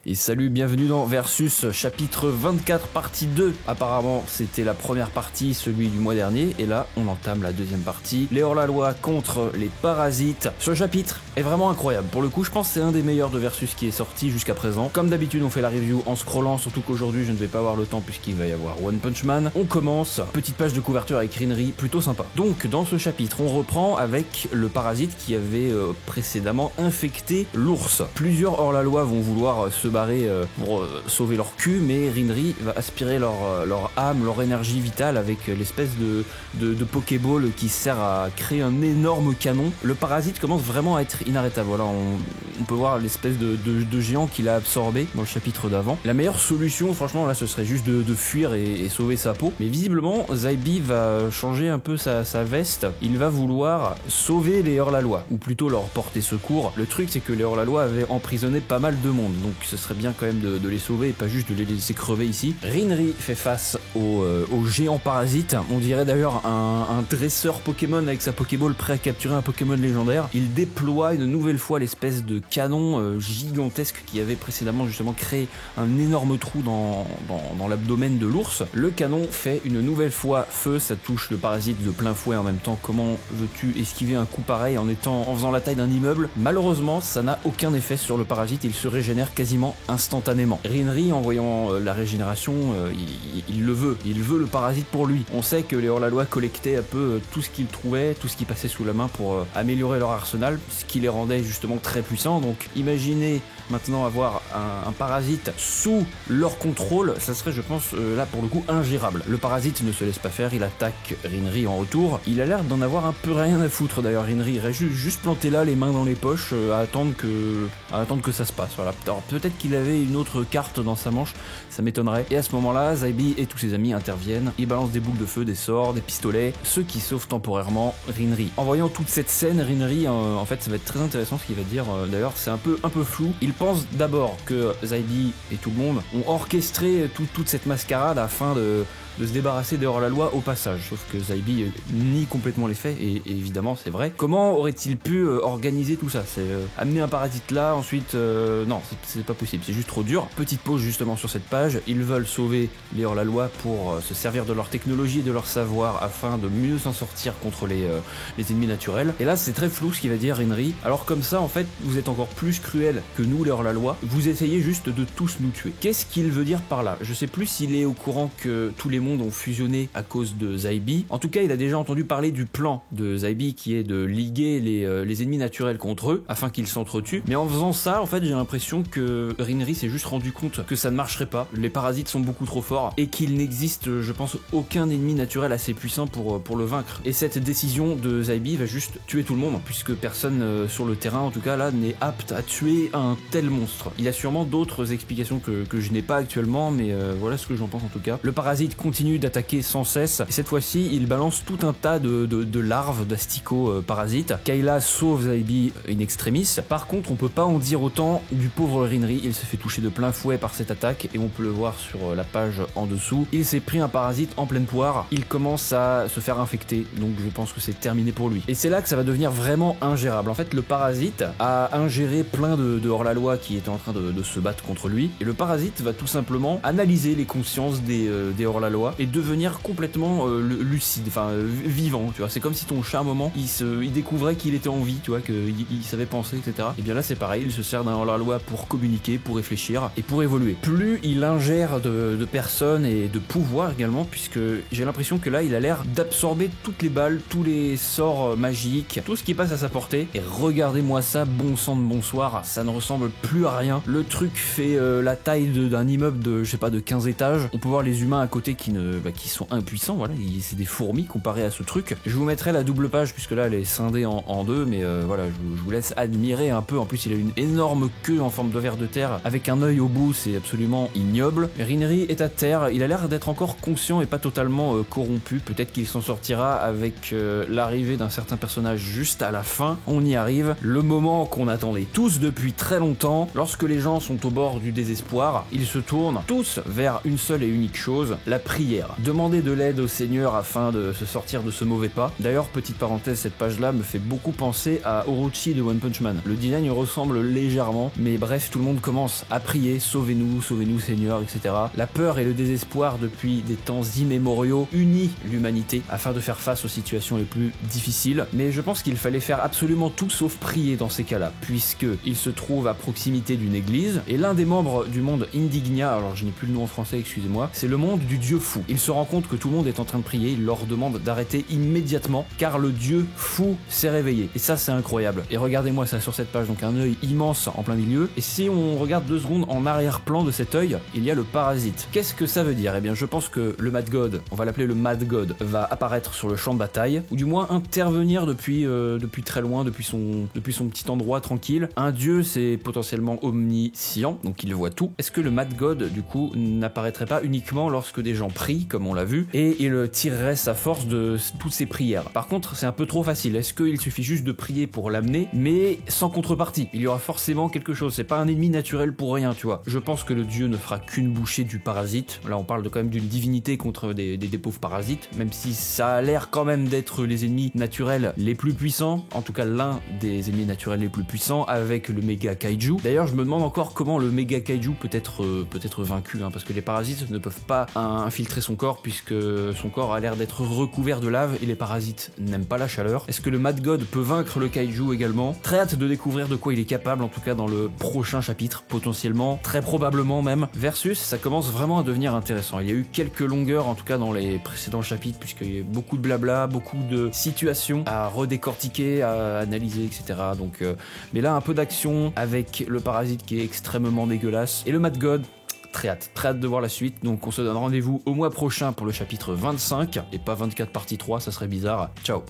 Et salut, bienvenue dans Versus, chapitre 24, partie 2. Apparemment, c'était la première partie, celui du mois dernier, et là, on entame la deuxième partie. Les hors-la-loi contre les parasites. Ce chapitre est vraiment incroyable. Pour le coup, je pense que c'est un des meilleurs de Versus qui est sorti jusqu'à présent. Comme d'habitude, on fait la review en scrollant, surtout qu'aujourd'hui, je ne vais pas avoir le temps puisqu'il va y avoir One Punch Man. On commence, petite page de couverture avec Rinri, plutôt sympa. Donc, dans ce chapitre, on reprend avec le parasite qui avait précédemment infecté l'ours. Plusieurs hors-la-loi vont vouloir se barrer pour sauver leur cul, mais Rinri va aspirer leur âme, leur énergie vitale avec l'espèce de Pokéball qui sert à créer un énorme canon. Le parasite commence vraiment à être inarrêtable. Voilà, on peut voir l'espèce de géant qu'il a absorbé dans le chapitre d'avant. La meilleure solution, franchement, là, ce serait juste de fuir et sauver sa peau. Mais visiblement, Zaibi va changer un peu sa veste. Il va vouloir sauver les hors-la-loi, ou plutôt leur porter secours. Le truc, c'est que les hors-la-loi avaient emprisonné pas mal de monde, donc ce serait bien quand même de les sauver et pas juste de les laisser crever ici. Rinri fait face au géant parasite. On dirait d'ailleurs un dresseur Pokémon avec sa Pokéball prêt à capturer un Pokémon légendaire. Il déploie une nouvelle fois l'espèce de canon gigantesque qui avait précédemment justement créé un énorme trou dans l'abdomen de l'ours. Le canon fait une nouvelle fois feu, ça touche le parasite de plein fouet en même temps. Comment veux-tu esquiver un coup pareil en faisant la taille d'un immeuble? Malheureusement, ça n'a aucun effet sur le parasite, il se régénère quasiment instantanément. Rinri, en voyant la régénération, il le veut. Il veut le parasite pour lui. On sait que les hors-la-loi collectaient un peu tout ce qu'ils trouvaient, tout ce qui passait sous la main pour améliorer leur arsenal, ce qui les rendait justement très puissants. Donc imaginez maintenant avoir un parasite sous leur contrôle, ça serait, je pense, là pour le coup ingérable. Le parasite ne se laisse pas faire, il attaque Rinri en retour. Il a l'air d'en avoir un peu rien à foutre d'ailleurs. Rinri, il reste juste planté là, les mains dans les poches, à attendre que ça se passe. Voilà. Alors peut-être qu'il avait une autre carte dans sa manche, ça m'étonnerait. Et à ce moment-là, Zaibi et tous ses amis interviennent. Ils balancent des boules de feu, des sorts, des pistolets, ce qui sauve temporairement Rinri. En voyant toute cette scène, Rinri, en fait, ça va être très intéressant ce qu'il va dire. D'ailleurs, c'est un peu flou. Il pense d'abord que Zaibi et tout le monde ont orchestré toute cette mascarade afin de se débarrasser des hors-la-loi au passage. Sauf que Zaibi nie complètement les faits, et évidemment c'est vrai. Comment aurait-il pu organiser tout ça? C'est amener un parasite là, ensuite... non, c'est pas possible, c'est juste trop dur. Petite pause justement sur cette page. Ils veulent sauver les hors-la-loi pour se servir de leur technologie et de leur savoir afin de mieux s'en sortir contre les ennemis naturels. Et là c'est très flou ce qu'il va dire Rinri. Alors comme ça, en fait, vous êtes encore plus cruel que nous les hors-la-loi. Vous essayez juste de tous nous tuer. Qu'est-ce qu'il veut dire par là? Je sais plus s'il est au courant que tous les mondes ont fusionné à cause de Zaibi. En tout cas, il a déjà entendu parler du plan de Zaibi qui est de liguer les ennemis naturels contre eux afin qu'ils s'entretuent. Mais en faisant ça, en fait, j'ai l'impression que Rinri s'est juste rendu compte que ça ne marcherait pas. Les parasites sont beaucoup trop forts et qu'il n'existe, je pense, aucun ennemi naturel assez puissant pour le vaincre. Et cette décision de Zaibi va juste tuer tout le monde puisque personne sur le terrain, en tout cas là, n'est apte à tuer un tel monstre. Il y a sûrement d'autres explications que je n'ai pas actuellement, mais voilà ce que j'en pense en tout cas. Le parasite continue d'attaquer sans cesse, et cette fois-ci il balance tout un tas de larves d'asticots parasites. Kayla sauve Zaibi in extremis. Par contre, on peut pas en dire autant du pauvre Rinri. Il se fait toucher de plein fouet par cette attaque, et on peut le voir sur la page en dessous. Il s'est pris un parasite en pleine poire, il commence à se faire infecter, donc je pense que c'est terminé pour lui. Et c'est là que ça va devenir vraiment ingérable. En fait, le parasite a ingéré plein de hors-la-loi qui étaient en train de se battre contre lui, et le parasite va tout simplement analyser les consciences des hors-la-loi et devenir complètement lucide, enfin vivant, tu vois. C'est comme si ton chat à un moment il découvrait qu'il était en vie, tu vois, qu'il savait penser, etc. Et bien là c'est pareil, il se sert d'un hors-la-loi pour communiquer, pour réfléchir et pour évoluer. Plus il ingère de personnes et de pouvoirs également, puisque j'ai l'impression que là il a l'air d'absorber toutes les balles, tous les sorts magiques, tout ce qui passe à sa portée. Et regardez-moi ça, bon sang de bonsoir, ça ne ressemble plus à rien. Le truc fait la taille d'un immeuble de, je sais pas, de 15 étages. On peut voir les humains à côté qui sont impuissants, voilà, c'est des fourmis comparé à ce truc. Je vous mettrai la double page puisque là elle est scindée en deux, mais voilà, je vous laisse admirer un peu. En plus il a une énorme queue en forme de ver de terre avec un œil au bout, c'est absolument ignoble. Rinri est à terre, il a l'air d'être encore conscient et pas totalement corrompu. Peut-être qu'il s'en sortira avec l'arrivée d'un certain personnage juste à la fin. On y arrive, le moment qu'on attendait tous depuis très longtemps. Lorsque les gens sont au bord du désespoir, ils se tournent tous vers une seule et unique chose, la prière prière. Demander de l'aide au Seigneur afin de se sortir de ce mauvais pas. D'ailleurs, petite parenthèse, cette page-là me fait beaucoup penser à Orochi de One Punch Man. Le design ressemble légèrement, mais bref, tout le monde commence à prier, sauvez-nous Seigneur, etc. La peur et le désespoir depuis des temps immémoriaux unit l'humanité afin de faire face aux situations les plus difficiles. Mais je pense qu'il fallait faire absolument tout sauf prier dans ces cas-là, puisqu'il se trouve à proximité d'une église, et l'un des membres du monde Indignia, alors je n'ai plus le nom en français, excusez-moi, c'est le monde du dieu fou. Il se rend compte que tout le monde est en train de prier, il leur demande d'arrêter immédiatement, car le dieu fou s'est réveillé. Et ça, c'est incroyable. Et regardez-moi ça sur cette page, donc un œil immense en plein milieu, et si on regarde 2 secondes en arrière-plan de cet œil, il y a le parasite. Qu'est-ce que ça veut dire? Eh bien, je pense que le Mad God, on va l'appeler le Mad God, va apparaître sur le champ de bataille, ou du moins intervenir depuis très loin, depuis son petit endroit tranquille. Un dieu, c'est potentiellement omniscient, donc il voit tout. Est-ce que le Mad God, du coup, n'apparaîtrait pas uniquement lorsque des gens prient, comme on l'a vu, et il tirerait sa force de toutes ses prières? Par contre, c'est un peu trop facile. Est-ce qu'il suffit juste de prier pour l'amener, mais sans contrepartie? Il y aura forcément quelque chose. C'est pas un ennemi naturel pour rien, tu vois. Je pense que le dieu ne fera qu'une bouchée du parasite. Là, on parle quand même d'une divinité contre des pauvres parasites, même si ça a l'air quand même d'être les ennemis naturels les plus puissants, en tout cas l'un des ennemis naturels les plus puissants, avec le méga kaiju. D'ailleurs, je me demande encore comment le méga kaiju peut être vaincu, parce que les parasites ne peuvent pas infiltrer son corps, puisque son corps a l'air d'être recouvert de lave, et les parasites n'aiment pas la chaleur. Est-ce que le Mad God peut vaincre le kaiju également? Très hâte de découvrir de quoi il est capable, en tout cas dans le prochain chapitre, potentiellement, très probablement même. Versus, ça commence vraiment à devenir intéressant. Il y a eu quelques longueurs, en tout cas dans les précédents chapitres, puisqu'il y a beaucoup de blabla, beaucoup de situations à redécortiquer, à analyser, etc. Donc, mais là, un peu d'action avec le parasite qui est extrêmement dégueulasse, et le Mad God. Très hâte de voir la suite. Donc on se donne rendez-vous au mois prochain pour le chapitre 25 et pas 24 partie 3, ça serait bizarre. Ciao.